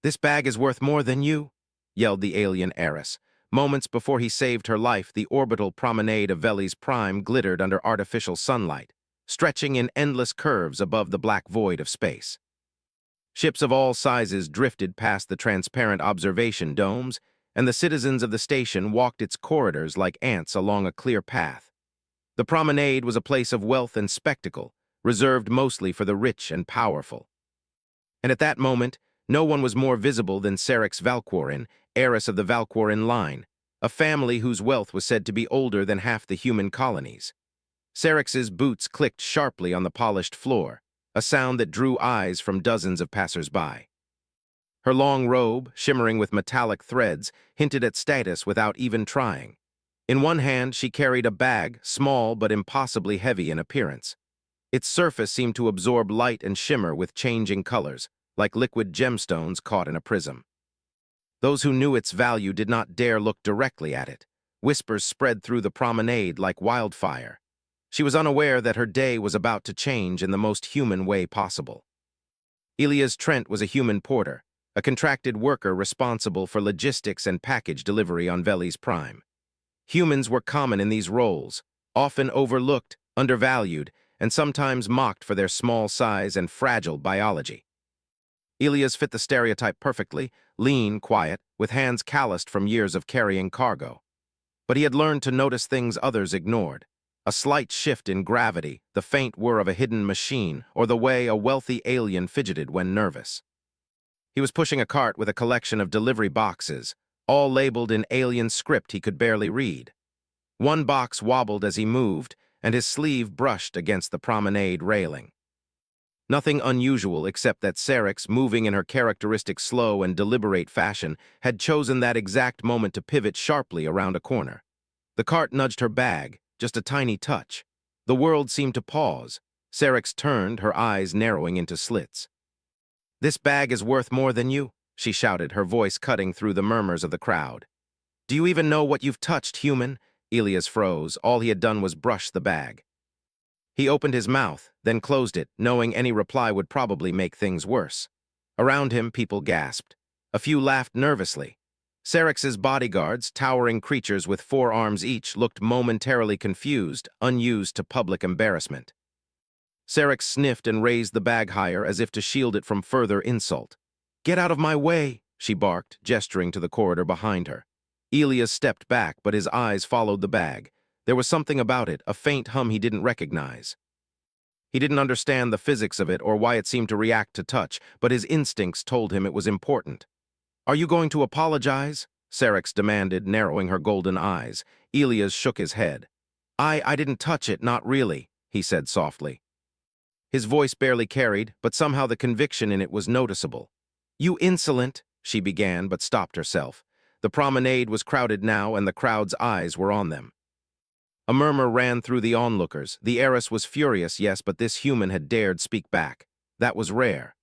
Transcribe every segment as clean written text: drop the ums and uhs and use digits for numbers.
"This bag is worth more than you," yelled the alien heiress. Moments before he saved her life, the orbital promenade of Veli's Prime glittered under artificial sunlight, stretching in endless curves above the black void of space. Ships of all sizes drifted past the transparent observation domes, and the citizens of the station walked its corridors like ants along a clear path. The promenade was a place of wealth and spectacle, reserved mostly for the rich and powerful. And at that moment, no one was more visible than Serix Valquorin, heiress of the Valquorin line, a family whose wealth was said to be older than half the human colonies. Serix's boots clicked sharply on the polished floor, a sound that drew eyes from dozens of passers-by. Her long robe, shimmering with metallic threads, hinted at status without even trying. In one hand, she carried a bag, small but impossibly heavy in appearance. Its surface seemed to absorb light and shimmer with changing colors, like liquid gemstones caught in a prism. Those who knew its value did not dare look directly at it. Whispers spread through the promenade like wildfire. She was unaware that her day was about to change in the most human way possible. Elias Trent was a human porter, a contracted worker responsible for logistics and package delivery on Veli's Prime. Humans were common in these roles, often overlooked, undervalued, and sometimes mocked for their small size and fragile biology. Elias fit the stereotype perfectly, lean, quiet, with hands calloused from years of carrying cargo. But he had learned to notice things others ignored. A slight shift in gravity, the faint whir of a hidden machine, or the way a wealthy alien fidgeted when nervous. He was pushing a cart with a collection of delivery boxes, all labeled in alien script he could barely read. One box wobbled as he moved, and his sleeve brushed against the promenade railing. Nothing unusual except that Serix, moving in her characteristic slow and deliberate fashion, had chosen that exact moment to pivot sharply around a corner. The cart nudged her bag, just a tiny touch. The world seemed to pause. Serix turned, her eyes narrowing into slits. "This bag is worth more than you," she shouted, her voice cutting through the murmurs of the crowd. "Do you even know what you've touched, human?" Elias froze. All he had done was brush the bag. He opened his mouth, then closed it, knowing any reply would probably make things worse. Around him, people gasped. A few laughed nervously. Serix's bodyguards, towering creatures with 4 arms each, looked momentarily confused, unused to public embarrassment. Serix sniffed and raised the bag higher as if to shield it from further insult. "Get out of my way," she barked, gesturing to the corridor behind her. Elias stepped back, but his eyes followed the bag. There was something about it, a faint hum he didn't recognize. He didn't understand the physics of it or why it seemed to react to touch, but his instincts told him it was important. "Are you going to apologize?" Serix demanded, narrowing her golden eyes. Elias shook his head. I didn't touch it, not really," he said softly. His voice barely carried, but somehow the conviction in it was noticeable. "You insolent," she began, but stopped herself. The promenade was crowded now, and the crowd's eyes were on them. A murmur ran through the onlookers. The heiress was furious, yes, but this human had dared speak back. That was rare.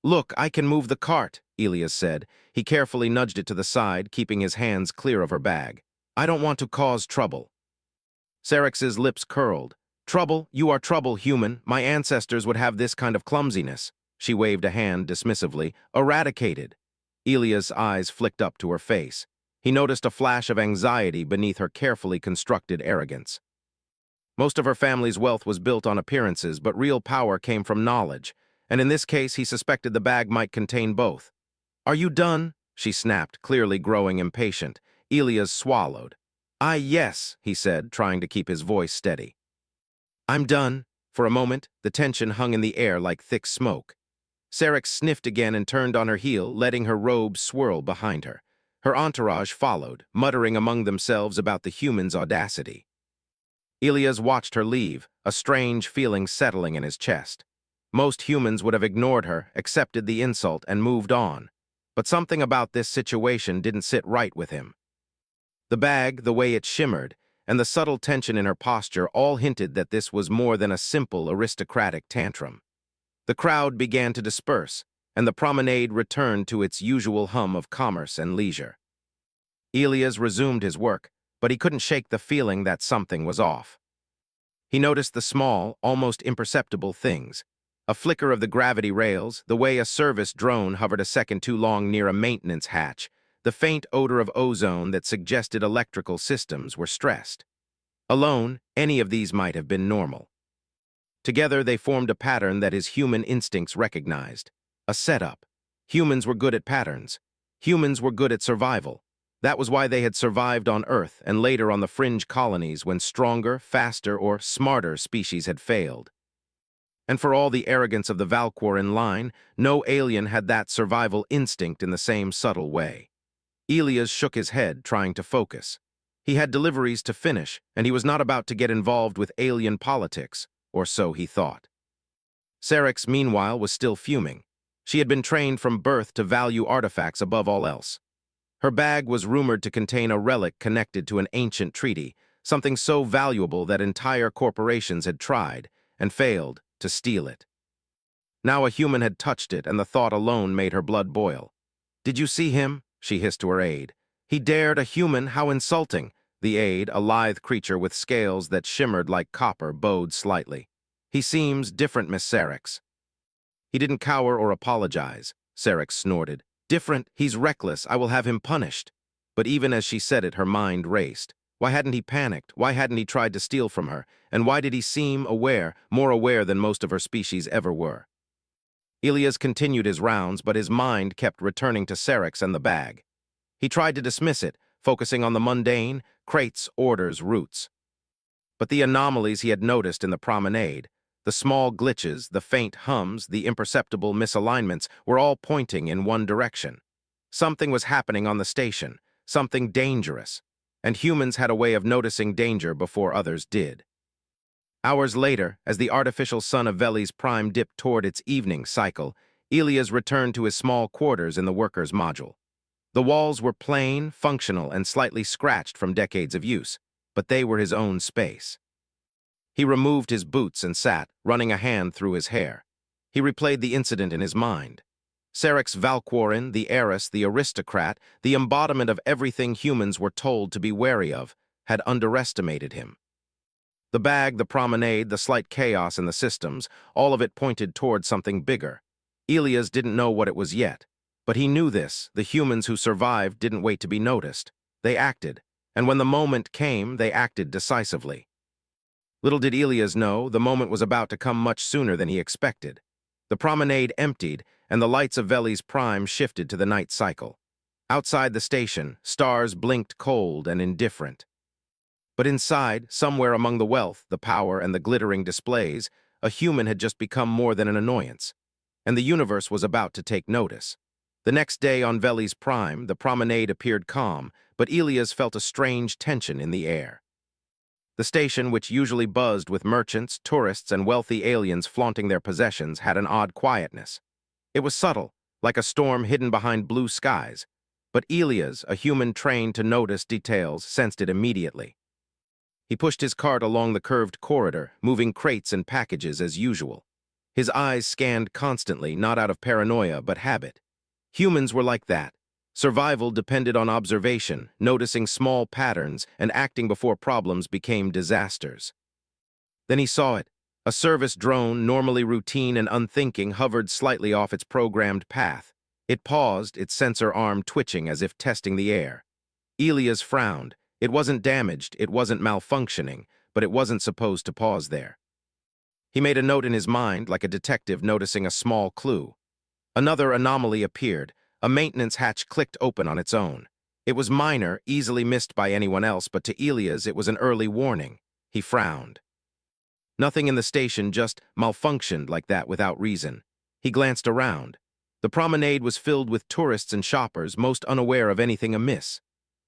"Look, I can move the cart," Elias said. He carefully nudged it to the side, keeping his hands clear of her bag. "I don't want to cause trouble." Serix's lips curled. "Trouble? You are trouble, human. My ancestors would have this kind of clumsiness." She waved a hand dismissively. "Eradicated." Elias' eyes flicked up to her face. He noticed a flash of anxiety beneath her carefully constructed arrogance. Most of her family's wealth was built on appearances, but real power came from knowledge, and in this case he suspected the bag might contain both. "Are you done?" she snapped, clearly growing impatient. Elias swallowed. Yes," he said, trying to keep his voice steady. "I'm done." For a moment, the tension hung in the air like thick smoke. Serix sniffed again and turned on her heel, letting her robe swirl behind her. Her entourage followed, muttering among themselves about the human's audacity. Elias watched her leave, a strange feeling settling in his chest. Most humans would have ignored her, accepted the insult, and moved on. But something about this situation didn't sit right with him. The bag, the way it shimmered, and the subtle tension in her posture all hinted that this was more than a simple aristocratic tantrum. The crowd began to disperse, and the promenade returned to its usual hum of commerce and leisure. Elias resumed his work, but he couldn't shake the feeling that something was off. He noticed the small, almost imperceptible things. A flicker of the gravity rails, the way a service drone hovered a second too long near a maintenance hatch, the faint odor of ozone that suggested electrical systems were stressed. Alone, any of these might have been normal. Together, they formed a pattern that his human instincts recognized. A setup. Humans were good at patterns. Humans were good at survival. That was why they had survived on Earth and later on the fringe colonies when stronger, faster, or smarter species had failed. And for all the arrogance of the Valquoran line, no alien had that survival instinct in the same subtle way. Elias shook his head, trying to focus. He had deliveries to finish, and he was not about to get involved with alien politics, or so he thought. Syrinx, meanwhile, was still fuming. She had been trained from birth to value artifacts above all else. Her bag was rumored to contain a relic connected to an ancient treaty, something so valuable that entire corporations had tried, and failed, to steal it. Now a human had touched it, and the thought alone made her blood boil. "Did you see him?" she hissed to her aide. "He dared a human, how insulting!" The aide, a lithe creature with scales that shimmered like copper, bowed slightly. "He seems different, Miss Syrinx." "He didn't cower or apologize," Syrinx snorted. "Different, he's reckless, I will have him punished." But even as she said it, her mind raced. Why hadn't he panicked? Why hadn't he tried to steal from her? And why did he seem aware, more aware than most of her species ever were? Elias continued his rounds, but his mind kept returning to Syrinx and the bag. He tried to dismiss it, focusing on the mundane, crates, orders, routes. But the anomalies he had noticed in the promenade, the small glitches, the faint hums, the imperceptible misalignments, were all pointing in one direction. Something was happening on the station, something dangerous, and humans had a way of noticing danger before others did. Hours later, as the artificial sun of Veli's prime dipped toward its evening cycle, Elias returned to his small quarters in the workers' module. The walls were plain, functional, and slightly scratched from decades of use, but they were his own space. He removed his boots and sat, running a hand through his hair. He replayed the incident in his mind. Syrinx Valquoran, the heiress, the aristocrat, the embodiment of everything humans were told to be wary of, had underestimated him. The bag, the promenade, the slight chaos in the systems, all of it pointed toward something bigger. Elias didn't know what it was yet, but he knew this: the humans who survived didn't wait to be noticed. They acted, and when the moment came, they acted decisively. Little did Elias know, the moment was about to come much sooner than he expected. The promenade emptied, and the lights of Veli's prime shifted to the night cycle. Outside the station, stars blinked cold and indifferent. But inside, somewhere among the wealth, the power, and the glittering displays, a human had just become more than an annoyance. And the universe was about to take notice. The next day on Veli's prime, the promenade appeared calm, but Elias felt a strange tension in the air. The station, which usually buzzed with merchants, tourists, and wealthy aliens flaunting their possessions, had an odd quietness. It was subtle, like a storm hidden behind blue skies, but Elias, a human trained to notice details, sensed it immediately. He pushed his cart along the curved corridor, moving crates and packages as usual. His eyes scanned constantly, not out of paranoia, but habit. Humans were like that. Survival depended on observation, noticing small patterns, and acting before problems became disasters. Then he saw it. A service drone, normally routine and unthinking, hovered slightly off its programmed path. It paused, its sensor arm twitching as if testing the air. Elias frowned. It wasn't damaged, it wasn't malfunctioning, but it wasn't supposed to pause there. He made a note in his mind, like a detective noticing a small clue. Another anomaly appeared. A maintenance hatch clicked open on its own. It was minor, easily missed by anyone else, but to Elias it was an early warning. He frowned. Nothing in the station just malfunctioned like that without reason. He glanced around. The promenade was filled with tourists and shoppers, most unaware of anything amiss.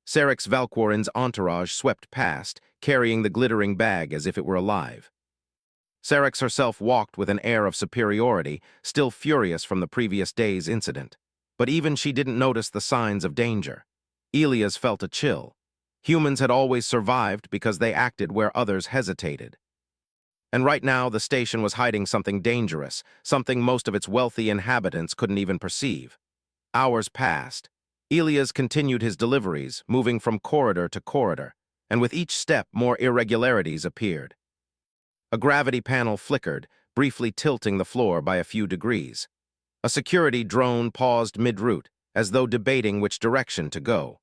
Syrinx Valquoran's entourage swept past, carrying the glittering bag as if it were alive. Syrinx herself walked with an air of superiority, still furious from the previous day's incident. But even she didn't notice the signs of danger. Elias felt a chill. Humans had always survived because they acted where others hesitated. And right now, the station was hiding something dangerous, something most of its wealthy inhabitants couldn't even perceive. Hours passed. Elias continued his deliveries, moving from corridor to corridor, and with each step more irregularities appeared. A gravity panel flickered, briefly tilting the floor by a few degrees. A security drone paused mid-route, as though debating which direction to go.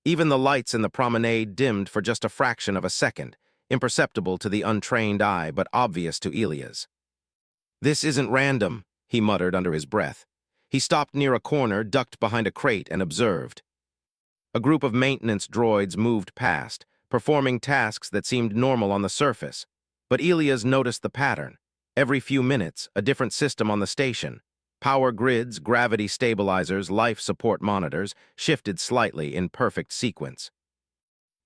Even the lights in the promenade dimmed for just a fraction of a second, imperceptible to the untrained eye but obvious to Elias. "This isn't random," he muttered under his breath. He stopped near a corner, ducked behind a crate, and observed. A group of maintenance droids moved past, performing tasks that seemed normal on the surface. But Elias noticed the pattern. Every few minutes, a different system on the station. Power grids, gravity stabilizers, life support monitors shifted slightly in perfect sequence.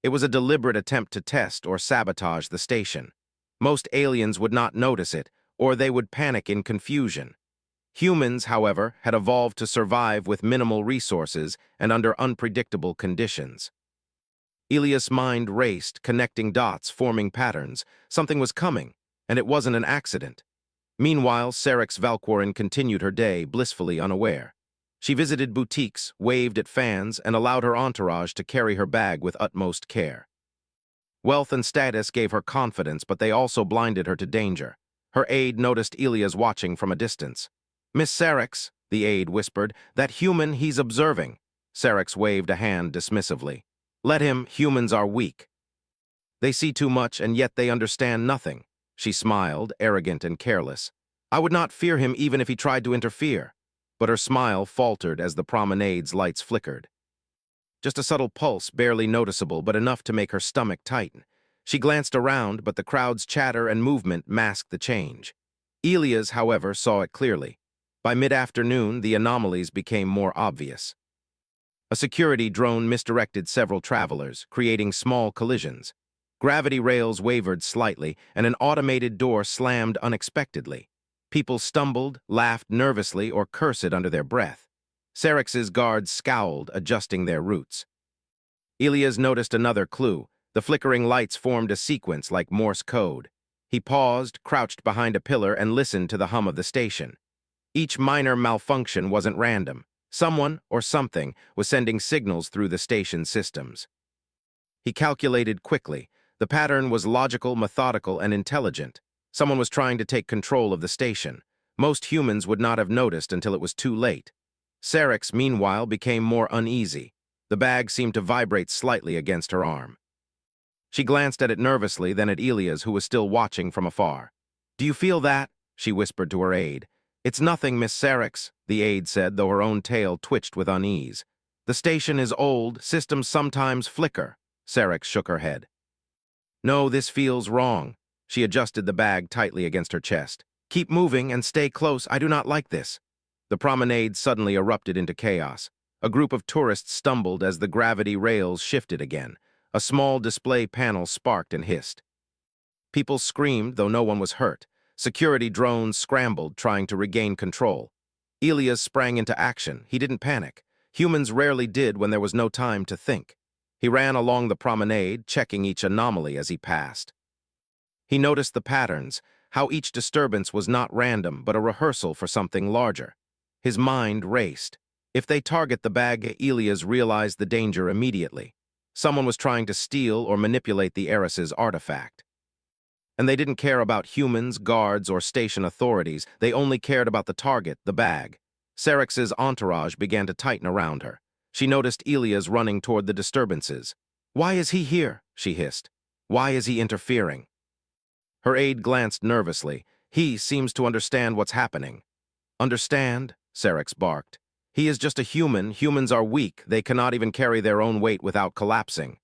It was a deliberate attempt to test or sabotage the station. Most aliens would not notice it, or they would panic in confusion. Humans, however, had evolved to survive with minimal resources and under unpredictable conditions. Elias' mind raced, connecting dots, forming patterns. Something was coming, and it wasn't an accident. Meanwhile, Serix Valquorin continued her day, blissfully unaware. She visited boutiques, waved at fans, and allowed her entourage to carry her bag with utmost care. Wealth and status gave her confidence, but they also blinded her to danger. Her aide noticed Elias watching from a distance. "Miss Serix," the aide whispered, "that human he's observing." Serix waved a hand dismissively. "Let him, humans are weak. They see too much and yet they understand nothing." She smiled, arrogant and careless. "I would not fear him even if he tried to interfere." But her smile faltered as the promenade's lights flickered. Just a subtle pulse, barely noticeable, but enough to make her stomach tighten. She glanced around, but the crowd's chatter and movement masked the change. Elias, however, saw it clearly. By mid-afternoon, the anomalies became more obvious. A security drone misdirected several travelers, creating small collisions. Gravity rails wavered slightly, and an automated door slammed unexpectedly. People stumbled, laughed nervously, or cursed under their breath. Serix's guards scowled, adjusting their routes. Elias noticed another clue. The flickering lights formed a sequence like Morse code. He paused, crouched behind a pillar, and listened to the hum of the station. Each minor malfunction wasn't random. Someone, or something, was sending signals through the station's systems. He calculated quickly. The pattern was logical, methodical, and intelligent. Someone was trying to take control of the station. Most humans would not have noticed until it was too late. Serix, meanwhile, became more uneasy. The bag seemed to vibrate slightly against her arm. She glanced at it nervously, then at Elias, who was still watching from afar. "Do you feel that?" she whispered to her aide. "It's nothing, Miss Serix," the aide said, though her own tail twitched with unease. "The station is old, systems sometimes flicker." Serix shook her head. "No, this feels wrong." She adjusted the bag tightly against her chest. "Keep moving and stay close. I do not like this." The promenade suddenly erupted into chaos. A group of tourists stumbled as the gravity rails shifted again. A small display panel sparked and hissed. People screamed, though no one was hurt. Security drones scrambled, trying to regain control. Elias sprang into action. He didn't panic. Humans rarely did when there was no time to think. He ran along the promenade, checking each anomaly as he passed. He noticed the patterns, how each disturbance was not random, but a rehearsal for something larger. His mind raced. If they target the bag, Elias realized the danger immediately. Someone was trying to steal or manipulate the heiress's artifact. And they didn't care about humans, guards, or station authorities. They only cared about the target, the bag. Serix's entourage began to tighten around her. She noticed Elias running toward the disturbances. "Why is he here?" she hissed. "Why is he interfering?" Her aide glanced nervously. "He seems to understand what's happening." "Understand?" Serix barked. "He is just a human. Humans are weak. They cannot even carry their own weight without collapsing."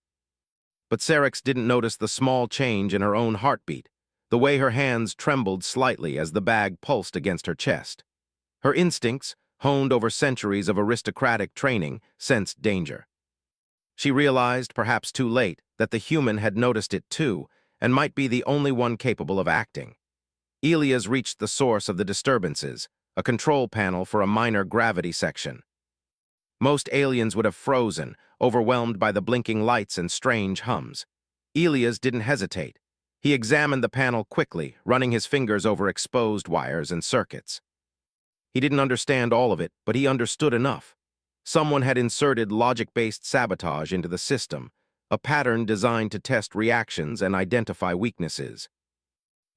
But Serix didn't notice the small change in her own heartbeat, the way her hands trembled slightly as the bag pulsed against her chest. Her instincts, honed over centuries of aristocratic training, sensed danger. She realized, perhaps too late, that the human had noticed it too, and might be the only one capable of acting. Elias reached the source of the disturbances, a control panel for a minor gravity section. Most aliens would have frozen, overwhelmed by the blinking lights and strange hums. Elias didn't hesitate. He examined the panel quickly, running his fingers over exposed wires and circuits. He didn't understand all of it, but he understood enough. Someone had inserted logic-based sabotage into the system, a pattern designed to test reactions and identify weaknesses.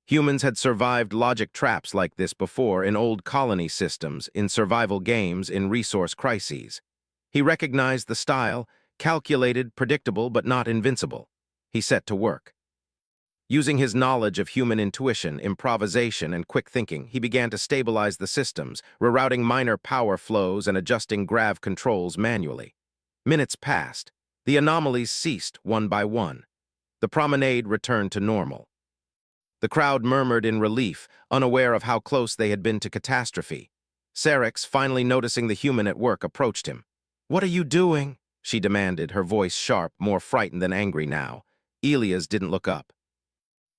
Humans had survived logic traps like this before in old colony systems, in survival games, in resource crises. He recognized the style, calculated, predictable, but not invincible. He set to work. Using his knowledge of human intuition, improvisation, and quick thinking, he began to stabilize the systems, rerouting minor power flows and adjusting grav controls manually. Minutes passed. The anomalies ceased one by one. The promenade returned to normal. The crowd murmured in relief, unaware of how close they had been to catastrophe. Syrinx, finally noticing the human at work, approached him. "What are you doing?" she demanded, her voice sharp, more frightened than angry now. Elias didn't look up.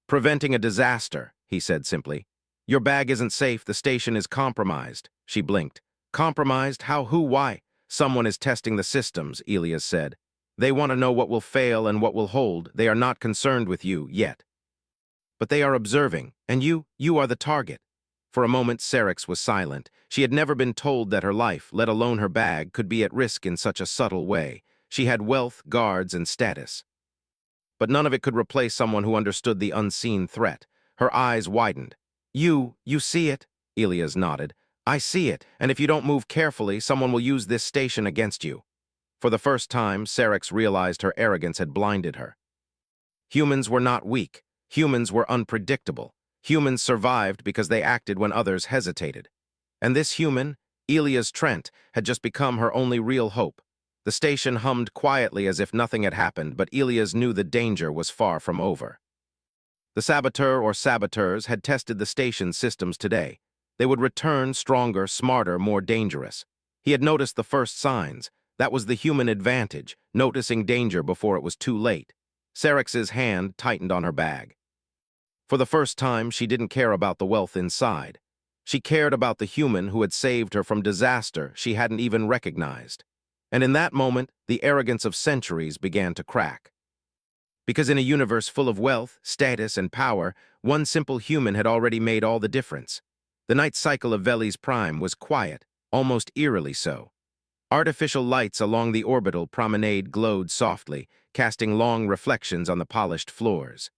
"Preventing a disaster," he said simply. "Your bag isn't safe, the station is compromised." She blinked. "Compromised? How, who, why?" "Someone is testing the systems," Elias said. "They want to know what will fail and what will hold. They are not concerned with you, yet. But they are observing, and you are the target." For a moment, Syrinx was silent. She had never been told that her life, let alone her bag, could be at risk in such a subtle way. She had wealth, guards, and status. But none of it could replace someone who understood the unseen threat. Her eyes widened. You see it?" Elias nodded. "I see it, and if you don't move carefully, someone will use this station against you." For the first time, Syrinx realized her arrogance had blinded her. Humans were not weak. Humans were unpredictable. Humans survived because they acted when others hesitated. And this human, Elias Trent, had just become her only real hope. The station hummed quietly as if nothing had happened, but Elias knew the danger was far from over. The saboteur or saboteurs had tested the station's systems today. They would return stronger, smarter, more dangerous. He had noticed the first signs. That was the human advantage, noticing danger before it was too late. Syrinx's hand tightened on her bag. For the first time, she didn't care about the wealth inside. She cared about the human who had saved her from disaster she hadn't even recognized. And in that moment, the arrogance of centuries began to crack. Because in a universe full of wealth, status, and power, one simple human had already made all the difference. The night cycle of Veli's prime was quiet, almost eerily so. Artificial lights along the orbital promenade glowed softly, casting long reflections on the polished floors.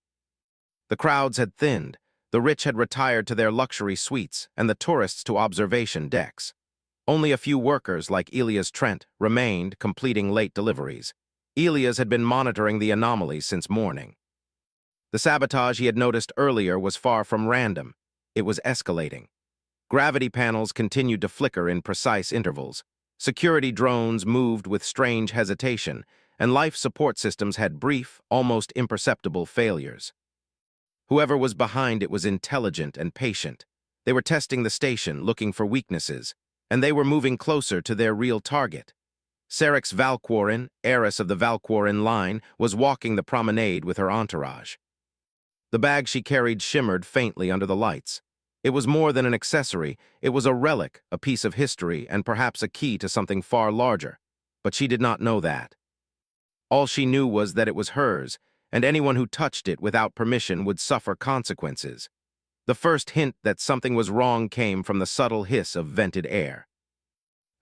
The crowds had thinned. The rich had retired to their luxury suites, and the tourists to observation decks. Only a few workers, like Elias Trent, remained, completing late deliveries. Elias had been monitoring the anomalies since morning. The sabotage he had noticed earlier was far from random. It was escalating. Gravity panels continued to flicker in precise intervals. Security drones moved with strange hesitation, and life support systems had brief, almost imperceptible failures. Whoever was behind it was intelligent and patient. They were testing the station, looking for weaknesses, and they were moving closer to their real target. Syrinx Valquorin, heiress of the Valquorin line, was walking the promenade with her entourage. The bag she carried shimmered faintly under the lights. It was more than an accessory. It was a relic, a piece of history, and perhaps a key to something far larger. But she did not know that. All she knew was that it was hers, and anyone who touched it without permission would suffer consequences. The first hint that something was wrong came from the subtle hiss of vented air.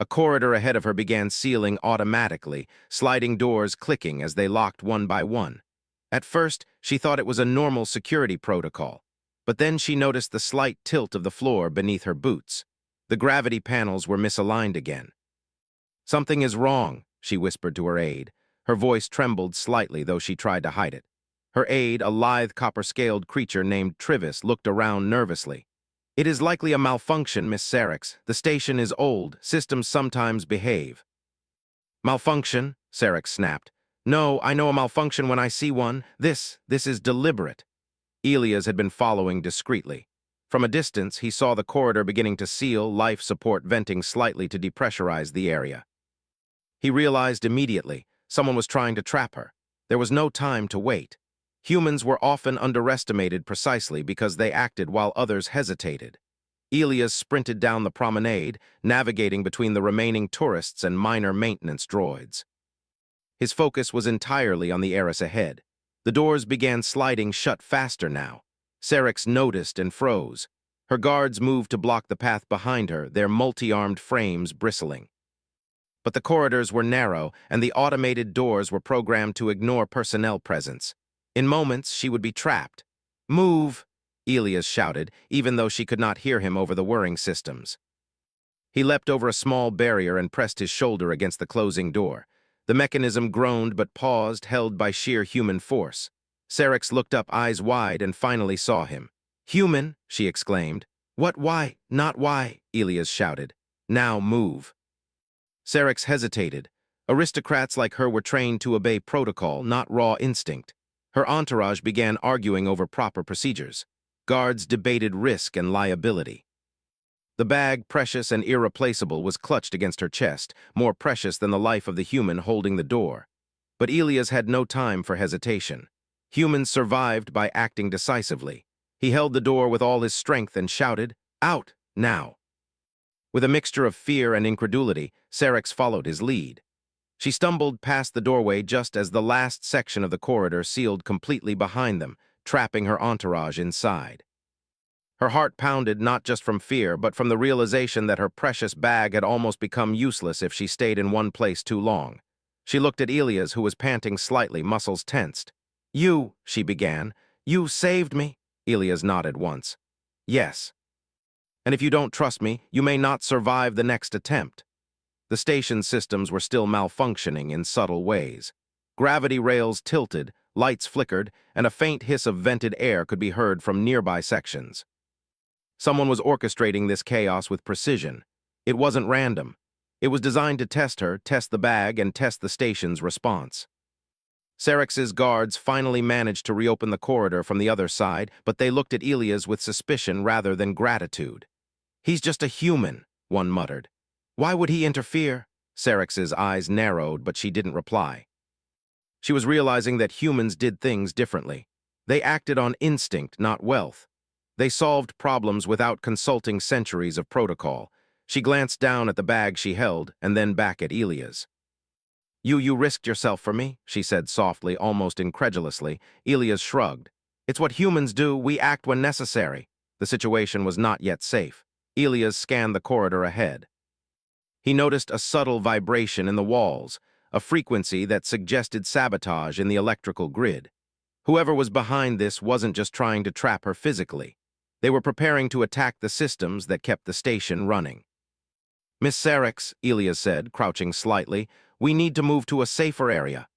A corridor ahead of her began sealing automatically, sliding doors clicking as they locked one by one. At first, she thought it was a normal security protocol, but then she noticed the slight tilt of the floor beneath her boots. The gravity panels were misaligned again. "Something is wrong," she whispered to her aide. Her voice trembled slightly, though she tried to hide it. Her aide, a lithe, copper-scaled creature named Trivis, looked around nervously. "It is likely a malfunction, Miss Syrinx. The station is old. Systems sometimes behave." "Malfunction?" Syrinx snapped. "No, I know a malfunction when I see one. This is deliberate." Elias had been following discreetly. From a distance, he saw the corridor beginning to seal, life support venting slightly to depressurize the area. He realized immediately someone was trying to trap her. There was no time to wait. Humans were often underestimated precisely because they acted while others hesitated. Elias sprinted down the promenade, navigating between the remaining tourists and minor maintenance droids. His focus was entirely on the heiress ahead. The doors began sliding shut faster now. Syrinx noticed and froze. Her guards moved to block the path behind her, their multi-armed frames bristling. But the corridors were narrow, and the automated doors were programmed to ignore personnel presence. In moments, she would be trapped. "Move!" Elias shouted, even though she could not hear him over the whirring systems. He leapt over a small barrier and pressed his shoulder against the closing door. The mechanism groaned but paused, held by sheer human force. Sarex looked up, eyes wide, and finally saw him. "Human!" she exclaimed. "What, why? Not why!" Elias shouted. "Now move." Sarex hesitated. Aristocrats like her were trained to obey protocol, not raw instinct. Her entourage began arguing over proper procedures. Guards debated risk and liability. The bag, precious and irreplaceable, was clutched against her chest, more precious than the life of the human holding the door. But Elias had no time for hesitation. Humans survived by acting decisively. He held the door with all his strength and shouted, "Out, now!" With a mixture of fear and incredulity, Sarex followed his lead. She stumbled past the doorway just as the last section of the corridor sealed completely behind them, trapping her entourage inside. Her heart pounded not just from fear, but from the realization that her precious bag had almost become useless if she stayed in one place too long. She looked at Elias, who was panting slightly, muscles tensed. "You," she began. "You saved me." Elias nodded once. "Yes. And if you don't trust me, you may not survive the next attempt." The station systems were still malfunctioning in subtle ways. Gravity rails tilted, lights flickered, and a faint hiss of vented air could be heard from nearby sections. Someone was orchestrating this chaos with precision. It wasn't random. It was designed to test her, test the bag, and test the station's response. Sarex's guards finally managed to reopen the corridor from the other side, but they looked at Elias with suspicion rather than gratitude. "He's just a human," one muttered. "Why would he interfere?" Sarex's eyes narrowed, but she didn't reply. She was realizing that humans did things differently. They acted on instinct, not wealth. They solved problems without consulting centuries of protocol. She glanced down at the bag she held, and then back at Elias. You risked yourself for me," she said softly, almost incredulously. Elias shrugged. "It's what humans do. We act when necessary." The situation was not yet safe. Elias scanned the corridor ahead. He noticed a subtle vibration in the walls, a frequency that suggested sabotage in the electrical grid. Whoever was behind this wasn't just trying to trap her physically. They were preparing to attack the systems that kept the station running. "Miss Sarex," Elias said, crouching slightly, "we need to move to a safer area."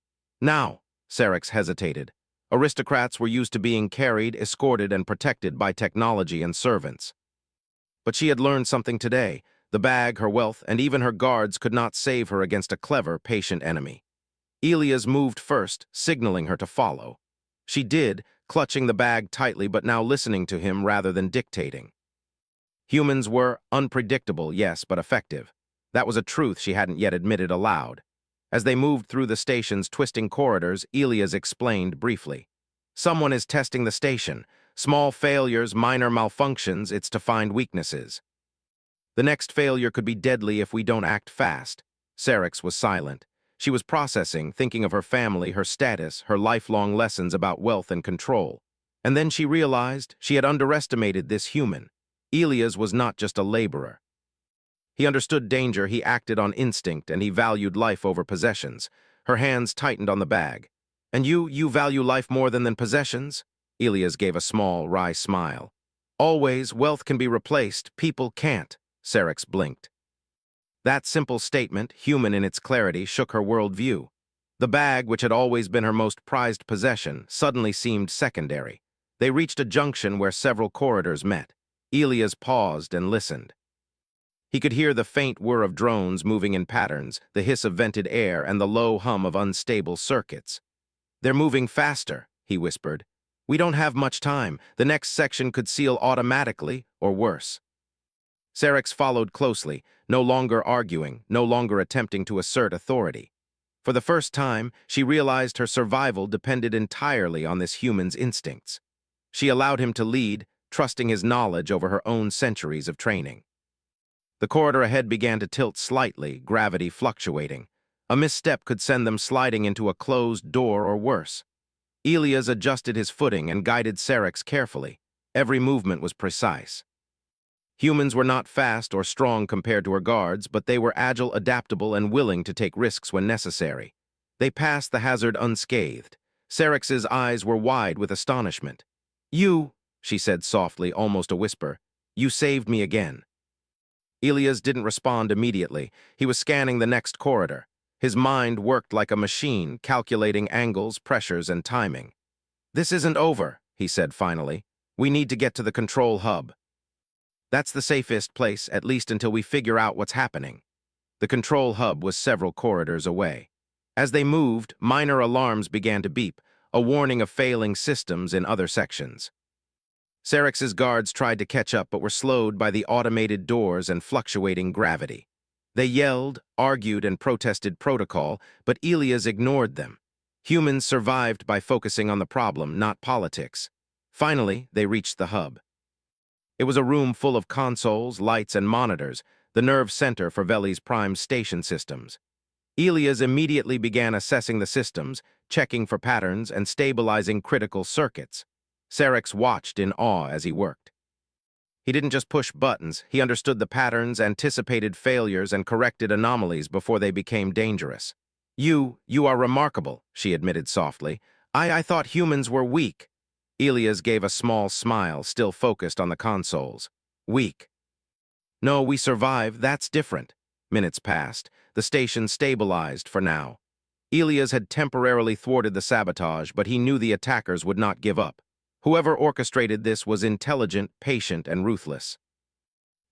"Now," Sarex hesitated. Aristocrats were used to being carried, escorted, and protected by technology and servants. But she had learned something today. The bag, her wealth, and even her guards could not save her against a clever, patient enemy. Elias moved first, signaling her to follow. She did, clutching the bag tightly but now listening to him rather than dictating. Humans were unpredictable, yes, but effective. That was a truth she hadn't yet admitted aloud. As they moved through the station's twisting corridors, Elias explained briefly. "Someone is testing the station. Small failures, minor malfunctions, it's to find weaknesses. The next failure could be deadly if we don't act fast." Sarex was silent. She was processing, thinking of her family, her status, her lifelong lessons about wealth and control. And then she realized she had underestimated this human. Elias was not just a laborer. He understood danger, he acted on instinct, and he valued life over possessions. Her hands tightened on the bag. "And you value life more than possessions?" Elias gave a small, wry smile. "Always, wealth can be replaced, people can't." Sarex blinked. That simple statement, human in its clarity, shook her worldview. The bag, which had always been her most prized possession, suddenly seemed secondary. They reached a junction where several corridors met. Elias paused and listened. He could hear the faint whir of drones moving in patterns, the hiss of vented air, and the low hum of unstable circuits. "They're moving faster," he whispered. "We don't have much time. The next section could seal automatically, or worse." Sarex followed closely, no longer arguing, no longer attempting to assert authority. For the first time, she realized her survival depended entirely on this human's instincts. She allowed him to lead, trusting his knowledge over her own centuries of training. The corridor ahead began to tilt slightly, gravity fluctuating. A misstep could send them sliding into a closed door or worse. Elias adjusted his footing and guided Sarex carefully. Every movement was precise. Humans were not fast or strong compared to her guards, but they were agile, adaptable, and willing to take risks when necessary. They passed the hazard unscathed. Sarex's eyes were wide with astonishment. "You," she said softly, almost a whisper. You saved me again. Elias didn't respond immediately. He was scanning the next corridor. His mind worked like a machine, calculating angles, pressures, and timing. This isn't over, he said finally. We need to get to the control hub. That's the safest place, at least until we figure out what's happening. The control hub was several corridors away. As they moved, minor alarms began to beep, a warning of failing systems in other sections. Sarex's guards tried to catch up but were slowed by the automated doors and fluctuating gravity. They yelled, argued, and protested protocol, but Elias ignored them. Humans survived by focusing on the problem, not politics. Finally, they reached the hub. It was a room full of consoles, lights, and monitors, the nerve center for Veli's prime station systems. Elias immediately began assessing the systems, checking for patterns, and stabilizing critical circuits. Sarex watched in awe as he worked. He didn't just push buttons, he understood the patterns, anticipated failures, and corrected anomalies before they became dangerous. You are remarkable, she admitted softly. I thought humans were weak. Elias gave a small smile, still focused on the consoles. Weak. No, we survive, that's different. Minutes passed. The station stabilized for now. Elias had temporarily thwarted the sabotage, but he knew the attackers would not give up. Whoever orchestrated this was intelligent, patient, and ruthless.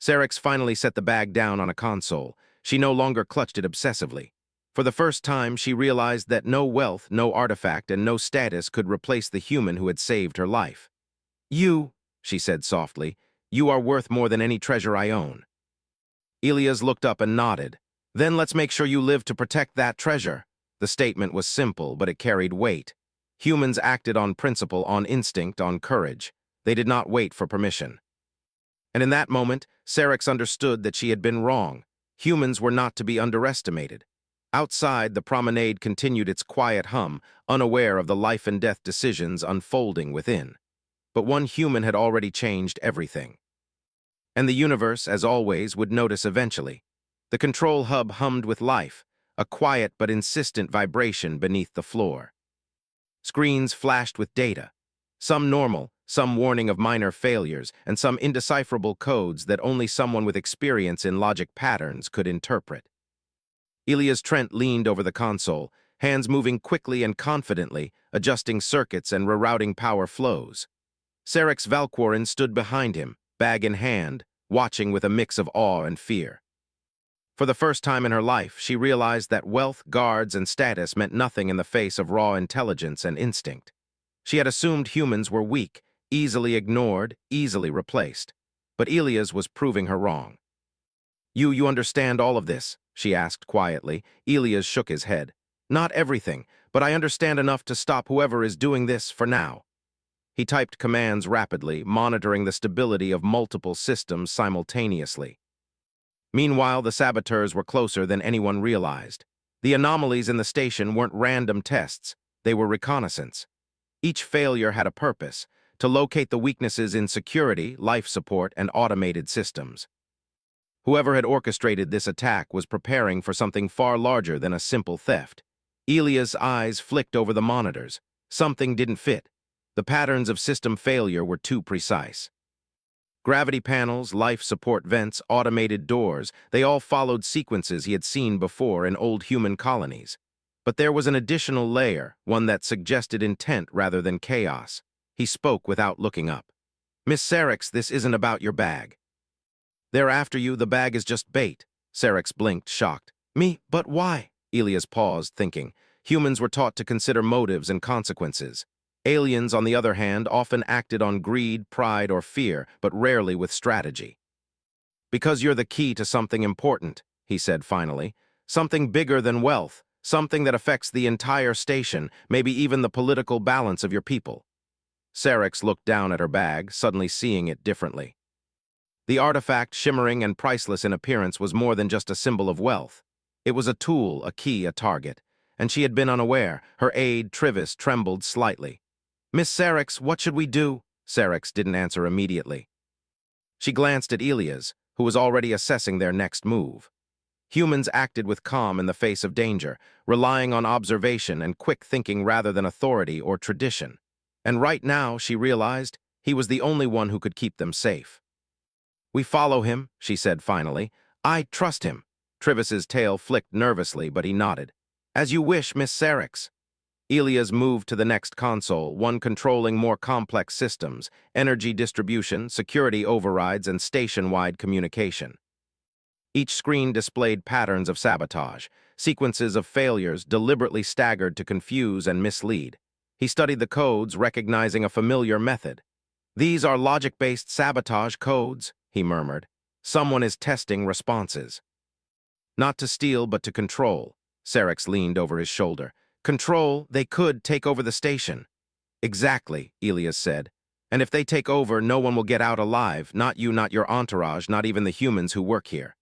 Sarex finally set the bag down on a console. She no longer clutched it obsessively. For the first time, she realized that no wealth, no artifact, and no status could replace the human who had saved her life. You, she said softly, you are worth more than any treasure I own. Elias looked up and nodded. Then let's make sure you live to protect that treasure. The statement was simple, but it carried weight. Humans acted on principle, on instinct, on courage. They did not wait for permission. And in that moment, Sarex understood that she had been wrong. Humans were not to be underestimated. Outside, the promenade continued its quiet hum, unaware of the life-and-death decisions unfolding within. But one human had already changed everything. And the universe, as always, would notice eventually. The control hub hummed with life, a quiet but insistent vibration beneath the floor. Screens flashed with data, some normal, some warning of minor failures, and some indecipherable codes that only someone with experience in logic patterns could interpret. Elias Trent leaned over the console, hands moving quickly and confidently, adjusting circuits and rerouting power flows. Sarex Valquorin stood behind him, bag in hand, watching with a mix of awe and fear. For the first time in her life, she realized that wealth, guards, and status meant nothing in the face of raw intelligence and instinct. She had assumed humans were weak, easily ignored, easily replaced. But Elias was proving her wrong. You understand all of this?" she asked quietly. Elias shook his head. "Not everything, but I understand enough to stop whoever is doing this for now." He typed commands rapidly, monitoring the stability of multiple systems simultaneously. Meanwhile, the saboteurs were closer than anyone realized. The anomalies in the station weren't random tests, they were reconnaissance. Each failure had a purpose, to locate the weaknesses in security, life support, and automated systems. Whoever had orchestrated this attack was preparing for something far larger than a simple theft. Elia's eyes flicked over the monitors. Something didn't fit. The patterns of system failure were too precise. Gravity panels, life support vents, automated doors, they all followed sequences he had seen before in old human colonies. But there was an additional layer, one that suggested intent rather than chaos. He spoke without looking up. "Miss Sarex, this isn't about your bag. They're after you, the bag is just bait." Sarex blinked, shocked. "Me? But why?" Elias paused, thinking. Humans were taught to consider motives and consequences. Aliens, on the other hand, often acted on greed, pride, or fear, but rarely with strategy. "Because you're the key to something important," he said finally. "Something bigger than wealth, something that affects the entire station, maybe even the political balance of your people." Sarex looked down at her bag, suddenly seeing it differently. The artifact, shimmering and priceless in appearance, was more than just a symbol of wealth. It was a tool, a key, a target. And she had been unaware. Her aide, Trivis, trembled slightly. "Miss Sarex, what should we do?" Sarex didn't answer immediately. She glanced at Elias, who was already assessing their next move. Humans acted with calm in the face of danger, relying on observation and quick thinking rather than authority or tradition. And right now, she realized, He was the only one who could keep them safe. "We follow him," she said finally. "I trust him." Travis's tail flicked nervously, but he nodded. "As you wish, Miss Sarix." Elias moved to the next console, one controlling more complex systems, energy distribution, security overrides, and station-wide communication. Each screen displayed patterns of sabotage, sequences of failures deliberately staggered to confuse and mislead. He studied the codes, recognizing a familiar method. "These are logic-based sabotage codes," he murmured. "Someone is testing responses." "Not to steal, but to control." Sarix leaned over his shoulder. "Control, they could take over the station." "Exactly," Elias said. "And if they take over, no one will get out alive, not you, not your entourage, not even the humans who work here.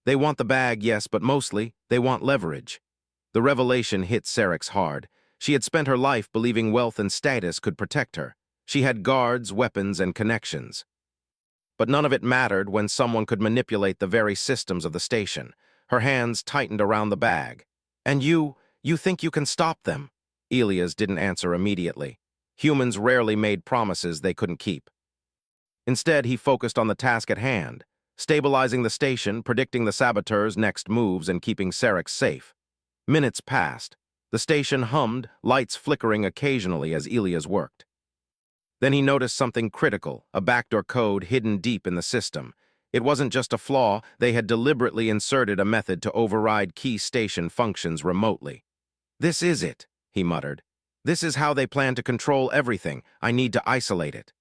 They want the bag, yes, but mostly, they want leverage." The revelation hit Sarix hard. She had spent her life believing wealth and status could protect her. She had guards, weapons, and connections. But none of it mattered when someone could manipulate the very systems of the station. Her hands tightened around the bag. "And you think you can stop them?" Elias didn't answer immediately. Humans rarely made promises they couldn't keep. Instead, he focused on the task at hand, stabilizing the station, predicting the saboteurs' next moves, and keeping Sarix safe. Minutes passed. The station hummed, lights flickering occasionally as Elias worked. Then he noticed something critical, a backdoor code hidden deep in the system. It wasn't just a flaw, they had deliberately inserted a method to override key station functions remotely. "This is it," he muttered. "This is how they plan to control everything. I need to isolate it."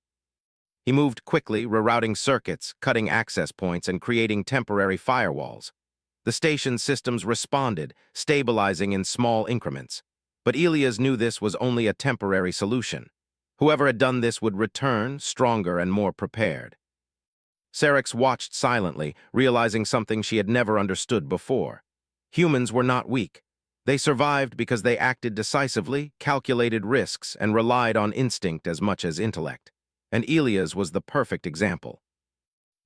He moved quickly, rerouting circuits, cutting access points, and creating temporary firewalls. The station's systems responded, stabilizing in small increments. But Elias knew this was only a temporary solution. Whoever had done this would return, stronger and more prepared. Sarix watched silently, realizing something she had never understood before. Humans were not weak. They survived because they acted decisively, calculated risks, and relied on instinct as much as intellect. And Elias was the perfect example.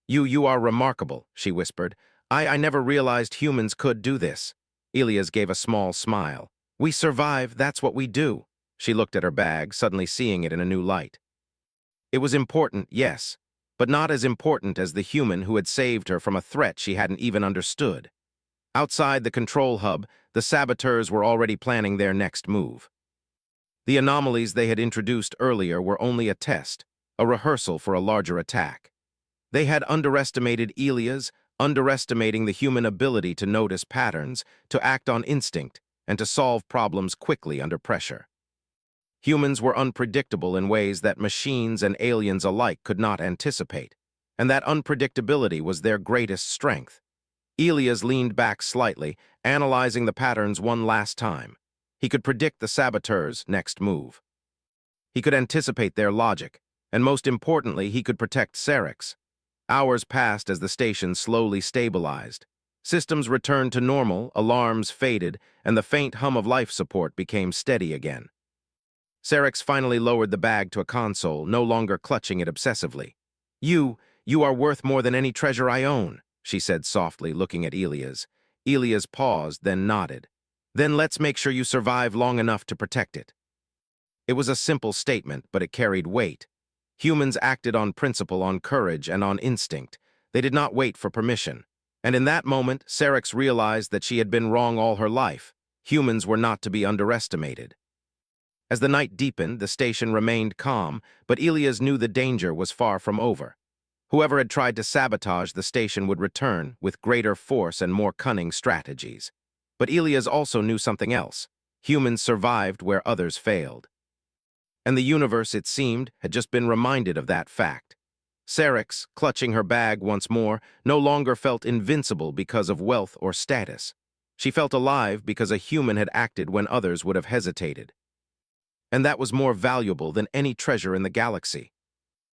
You are remarkable," she whispered. I never realized humans could do this." Elias gave a small smile. "We survive, that's what we do." She looked at her bag, suddenly seeing it in a new light. It was important, yes, but not as important as the human who had saved her from a threat she hadn't even understood. Outside the control hub, the saboteurs were already planning their next move. The anomalies they had introduced earlier were only a test, a rehearsal for a larger attack. They had underestimated Elias, underestimating the human ability to notice patterns, to act on instinct, and to solve problems quickly under pressure. Humans were unpredictable in ways that machines and aliens alike could not anticipate, and that unpredictability was their greatest strength. Elias leaned back slightly, analyzing the patterns one last time. He could predict the saboteurs' next move. He could anticipate their logic, and most importantly, he could protect Sarix. Hours passed as the station slowly stabilized. Systems returned to normal, alarms faded, and the faint hum of life support became steady again. Sarix finally lowered the bag to a console, no longer clutching it obsessively. You are worth more than any treasure I own," she said softly, looking at Elias. Elias paused, then nodded. "Then let's make sure you survive long enough to protect it." It was a simple statement, but it carried weight. Humans acted on principle, on courage, and on instinct. They did not wait for permission. And in that moment, Sarix realized that she had been wrong all her life. Humans were not to be underestimated. As the night deepened, the station remained calm, but Elias knew the danger was far from over. Whoever had tried to sabotage the station would return with greater force and more cunning strategies. But Elias also knew something else. Humans survived where others failed. And the universe, it seemed, had just been reminded of that fact. Sarix, clutching her bag once more, no longer felt invincible because of wealth or status. She felt alive because a human had acted when others would have hesitated. And that was more valuable than any treasure in the galaxy.